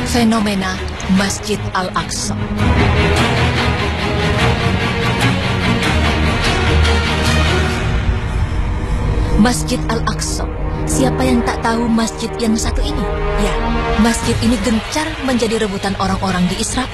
Fenomena Masjid Al-Aqsa. Masjid Al-Aqsa. Siapa yang tak tahu masjid yang satu ini? Ya, masjid ini gencar menjadi rebutan orang-orang di Israel.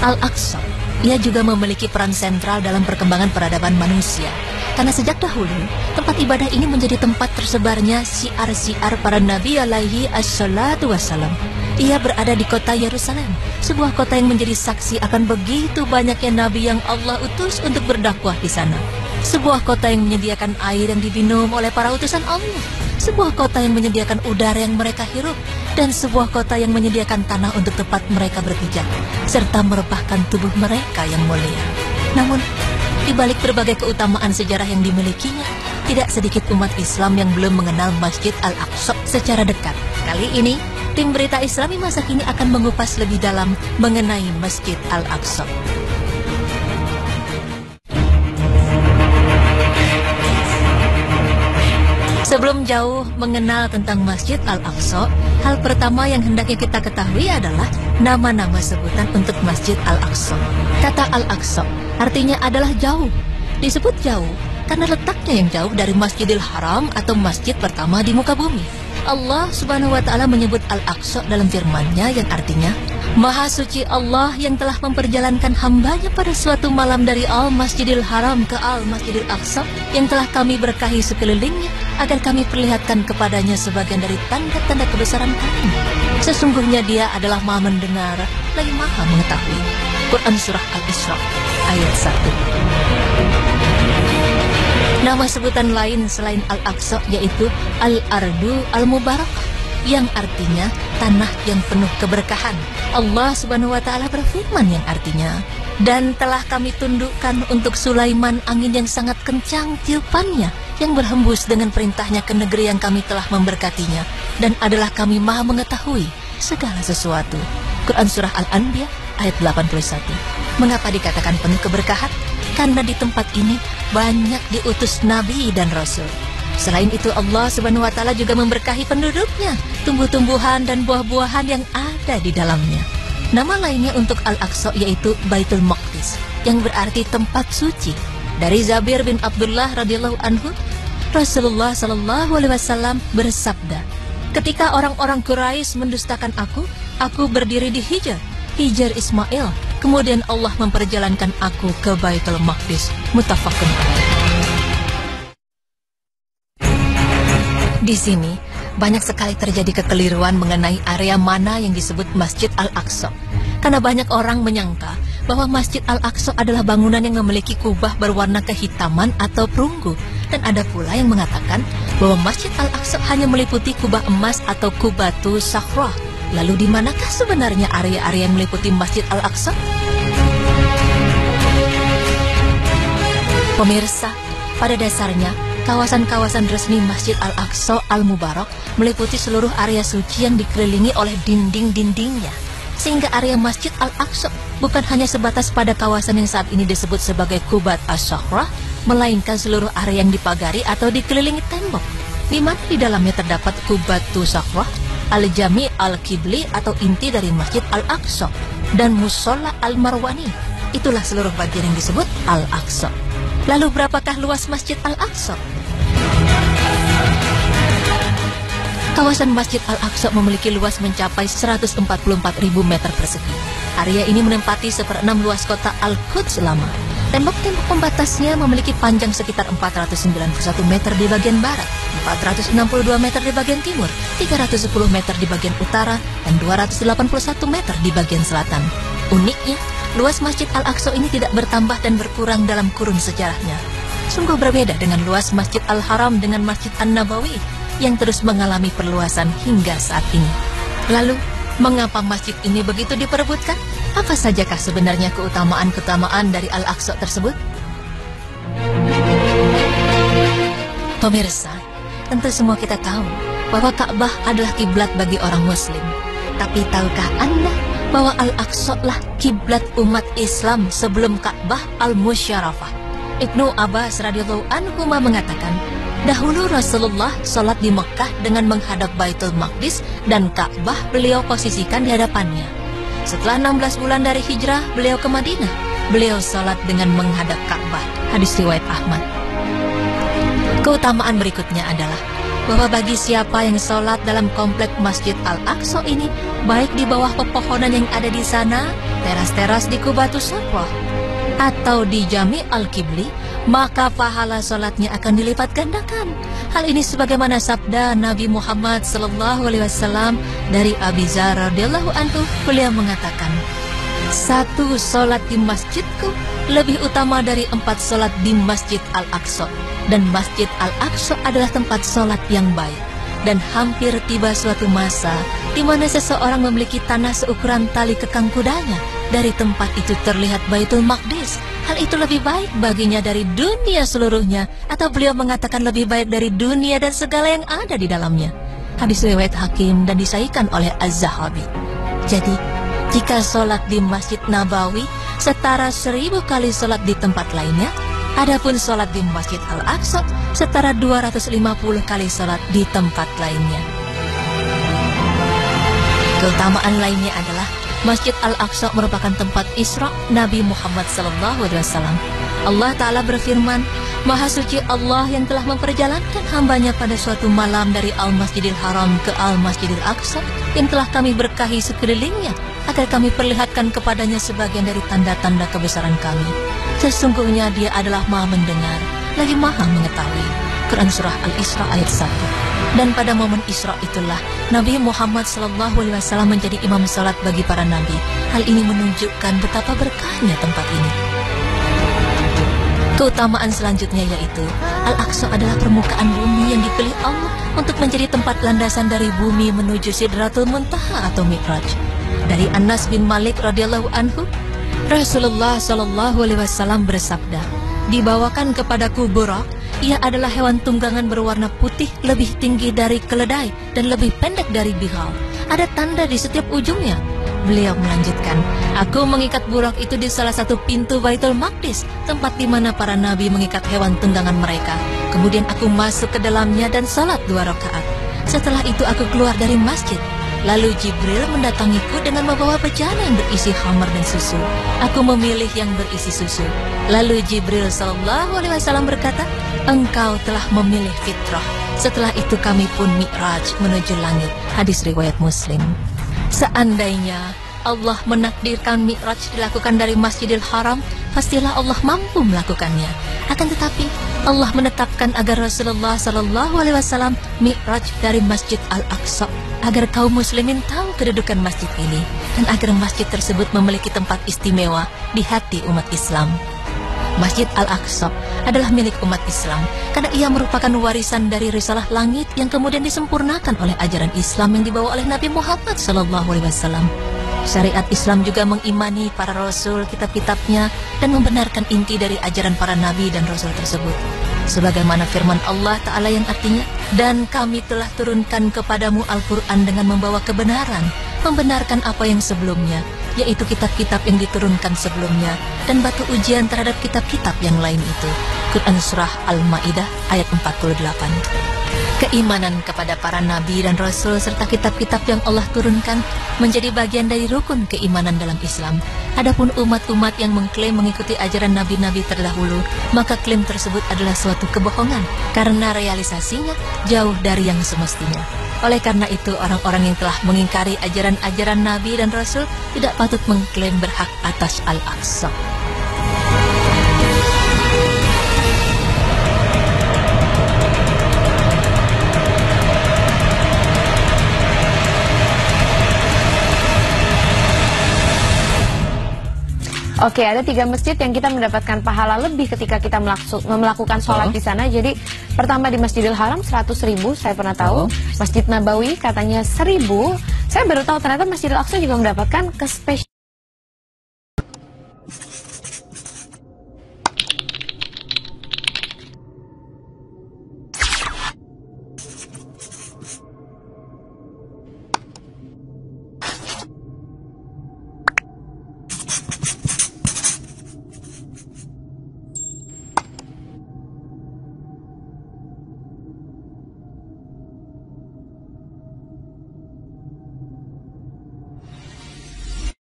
Al-Aqsa, ia juga memiliki peran sentral dalam perkembangan peradaban manusia. Karena sejak dahulu, tempat ibadah ini menjadi tempat tersebarnya syiar-syiar para nabi alaihi assalatu wassalam. Ia berada di kota Yerusalem, sebuah kota yang menjadi saksi akan begitu banyaknya nabi yang Allah utus untuk berdakwah di sana. Sebuah kota yang menyediakan air yang diminum oleh para utusan Allah. Sebuah kota yang menyediakan udara yang mereka hirup. Dan sebuah kota yang menyediakan tanah untuk tempat mereka berpijak, serta merebahkan tubuh mereka yang mulia. Namun, di balik berbagai keutamaan sejarah yang dimilikinya, tidak sedikit umat Islam yang belum mengenal Masjid Al-Aqsa secara dekat. Kali ini, tim Berita Islami masa kini akan mengupas lebih dalam mengenai Masjid Al-Aqsa. Sebelum jauh mengenal tentang Masjid Al-Aqsa, hal pertama yang hendaknya kita ketahui adalah nama-nama sebutan untuk Masjid Al-Aqsa. Kata Al-Aqsa artinya adalah jauh. Disebut jauh karena letaknya yang jauh dari Masjidil Haram atau masjid pertama di muka bumi. Allah Subhanahu wa Ta'ala menyebut Al-Aqsa dalam firman-Nya yang artinya, Maha suci Allah yang telah memperjalankan hambanya pada suatu malam dari Al-Masjidil Haram ke Al-Masjidil Aqsa yang telah kami berkahi sekelilingnya agar kami perlihatkan kepadanya sebagian dari tanda-tanda kebesaran kami. Sesungguhnya Dia adalah Maha mendengar, lagi Maha mengetahui. Quran Surah Al-Isra ayat 1. Nama sebutan lain selain Al-Aqsa yaitu Al-Ardu Al-Mubarakah, yang artinya tanah yang penuh keberkahan. Allah Subhanahu wa Ta'ala berfirman yang artinya, dan telah kami tundukkan untuk Sulaiman angin yang sangat kencang tiupannya, yang berhembus dengan perintahnya ke negeri yang kami telah memberkatinya, dan adalah kami Maha mengetahui segala sesuatu. Quran Surah Al-Anbiya ayat 81. Mengapa dikatakan penuh keberkahan? Karena di tempat ini banyak diutus nabi dan rasul. Selain itu Allah Subhanahu wa Ta'ala juga memberkahi penduduknya, tumbuh-tumbuhan dan buah-buahan yang ada di dalamnya. Nama lainnya untuk Al-Aqsa yaitu Baitul Maqdis, yang berarti tempat suci. Dari Jabir bin Abdullah radhiyallahu anhu, Rasulullah sallallahu alaihi wasallam bersabda, ketika orang-orang Quraisy mendustakan aku berdiri di Hijr Ismail, kemudian Allah memperjalankan aku ke Baitul Maqdis. Muttafaqun alaih. Di sini, banyak sekali terjadi kekeliruan mengenai area mana yang disebut Masjid Al-Aqsa. Karena banyak orang menyangka bahwa Masjid Al-Aqsa adalah bangunan yang memiliki kubah berwarna kehitaman atau perunggu. Dan ada pula yang mengatakan bahwa Masjid Al-Aqsa hanya meliputi kubah emas atau kubatu sakhrah. Lalu di manakah sebenarnya area-area yang meliputi Masjid Al-Aqsa? Pemirsa, pada dasarnya, kawasan-kawasan resmi Masjid Al-Aqsa Al-Mubarak meliputi seluruh area suci yang dikelilingi oleh dinding-dindingnya. Sehingga area Masjid Al-Aqsa bukan hanya sebatas pada kawasan yang saat ini disebut sebagai Kubat As-Sakhrah, melainkan seluruh area yang dipagari atau dikelilingi tembok, di mana di dalamnya terdapat Kubatu Sakhrah, Al-Jami' Al-Qibli atau inti dari Masjid Al-Aqsa, dan Musola Al-Marwani. Itulah seluruh bagian yang disebut Al-Aqsa. Lalu berapakah luas Masjid Al-Aqsa? Kawasan Masjid Al-Aqsa memiliki luas mencapai 144.000 meter persegi. Area ini menempati 1/6 luas kota Al-Quds lama. Tembok-tembok pembatasnya memiliki panjang sekitar 491 meter di bagian barat, 462 meter di bagian timur, 310 meter di bagian utara, dan 281 meter di bagian selatan. Uniknya, luas Masjid Al-Aqsa ini tidak bertambah dan berkurang dalam kurun sejarahnya. Sungguh berbeda dengan luas Masjid Al-Haram dengan Masjid An-Nabawi yang terus mengalami perluasan hingga saat ini. Lalu, mengapa masjid ini begitu diperebutkan? Apa sajakah sebenarnya keutamaan-keutamaan dari Al-Aqsa tersebut? Pemirsa, tentu semua kita tahu bahwa Ka'bah adalah kiblat bagi orang Muslim. Tapi tahukah Anda bahwa Al-Aqsa lah kiblat umat Islam sebelum Ka'bah Al-Musyarafah? Ibnu Abbas radhiyallahu anhu mengatakan Dahulu Rasulullah sholat di Mekah dengan menghadap Baitul Maqdis dan Ka'bah beliau posisikan di hadapannya. Setelah 16 bulan dari hijrah beliau ke Madinah, beliau sholat dengan menghadap Ka'bah. Hadis riwayat Ahmad. Keutamaan berikutnya adalah bahwa bagi siapa yang sholat dalam komplek Masjid Al-Aqsa ini, baik di bawah pepohonan yang ada di sana, teras-teras di Qubatus Safrah, atau di Jami Al-Qibli, maka pahala sholatnya akan dilipat gandakan. Hal ini sebagaimana sabda Nabi Muhammad SAW dari Abi Dzar radhiyallahu anhu, beliau mengatakan, "Satu sholat di masjidku lebih utama dari 4 sholat di Masjid Al-Aqsa, dan Masjid Al-Aqsa adalah tempat sholat yang baik." Dan hampir tiba suatu masa di mana seseorang memiliki tanah seukuran tali kekang kudanya. Dari tempat itu terlihat Baitul Maqdis. Hal itu lebih baik baginya dari dunia seluruhnya, atau beliau mengatakan lebih baik dari dunia dan segala yang ada di dalamnya. Hadis riwayat Hakim dan disahihkan oleh Az-Zahabi. Jadi, jika sholat di Masjid Nabawi setara 1000 kali sholat di tempat lainnya, adapun sholat di Masjid Al-Aqsa setara 250 kali sholat di tempat lainnya. Keutamaan lainnya adalah Masjid Al-Aqsa merupakan tempat Isra Nabi Muhammad SAW. Allah Ta'ala berfirman, "Maha suci Allah yang telah memperjalankan hambanya pada suatu malam dari Al-Masjidil Haram ke Al-Masjidil Aqsa, yang telah kami berkahi sekelilingnya, agar kami perlihatkan kepadanya sebagian dari tanda-tanda kebesaran kami. Sesungguhnya dia adalah Maha mendengar, lagi Maha mengetahui." Quran Surah Al-Isra ayat 1. Dan pada momen Isra itulah Nabi Muhammad SAW menjadi imam salat bagi para nabi. Hal ini menunjukkan betapa berkahnya tempat ini. Keutamaan selanjutnya yaitu Al-Aqsa adalah permukaan bumi yang dipilih Allah untuk menjadi tempat landasan dari bumi menuju Sidratul Muntaha atau Mi'raj. Dari Anas bin Malik radhiyallahu anhu, Rasulullah SAW bersabda, "Dibawakan kepadaku Burak. Ia adalah hewan tunggangan berwarna putih, lebih tinggi dari keledai dan lebih pendek dari bihal. Ada tanda di setiap ujungnya." Beliau melanjutkan, "Aku mengikat burak itu di salah satu pintu Baitul Maqdis, tempat di mana para nabi mengikat hewan tunggangan mereka. Kemudian aku masuk ke dalamnya dan salat 2 rakaat. Setelah itu aku keluar dari masjid. Lalu Jibril mendatangiku dengan membawa bejana yang berisi khamar dan susu. Aku memilih yang berisi susu. Lalu Jibril SAW berkata, 'Engkau telah memilih fitrah.' Setelah itu kami pun mi'raj menuju langit." Hadis riwayat Muslim. Seandainya Allah menakdirkan mi'raj dilakukan dari Masjidil Haram, pastilah Allah mampu melakukannya. Akan tetapi Allah menetapkan agar Rasulullah SAW mi'raj dari Masjid Al-Aqsa, agar kaum muslimin tahu kedudukan masjid ini, dan agar masjid tersebut memiliki tempat istimewa di hati umat Islam. Masjid Al-Aqsa adalah milik umat Islam karena ia merupakan warisan dari risalah langit yang kemudian disempurnakan oleh ajaran Islam yang dibawa oleh Nabi Muhammad SAW. Syariat Islam juga mengimani para rasul, kitab-kitabnya, dan membenarkan inti dari ajaran para nabi dan rasul tersebut. Sebagaimana firman Allah Ta'ala yang artinya, "Dan kami telah turunkan kepadamu Al-Quran dengan membawa kebenaran, membenarkan apa yang sebelumnya, yaitu kitab-kitab yang diturunkan sebelumnya, dan batu ujian terhadap kitab-kitab yang lain itu." Quran Surah Al-Ma'idah ayat 48. Keimanan kepada para nabi dan rasul serta kitab-kitab yang Allah turunkan menjadi bagian dari rukun keimanan dalam Islam. Adapun umat-umat yang mengklaim mengikuti ajaran nabi-nabi terdahulu, maka klaim tersebut adalah suatu kebohongan karena realisasinya jauh dari yang semestinya. Oleh karena itu, orang-orang yang telah mengingkari ajaran-ajaran nabi dan rasul tidak patut mengklaim berhak atas Al-Aqsa. Oke, ada 3 masjid yang kita mendapatkan pahala lebih ketika kita melakukan sholat di sana. Jadi pertama di Masjidil Haram 100.000, saya pernah tahu. Masjid Nabawi katanya 1000. Saya baru tahu ternyata Masjidil Aqsa juga mendapatkan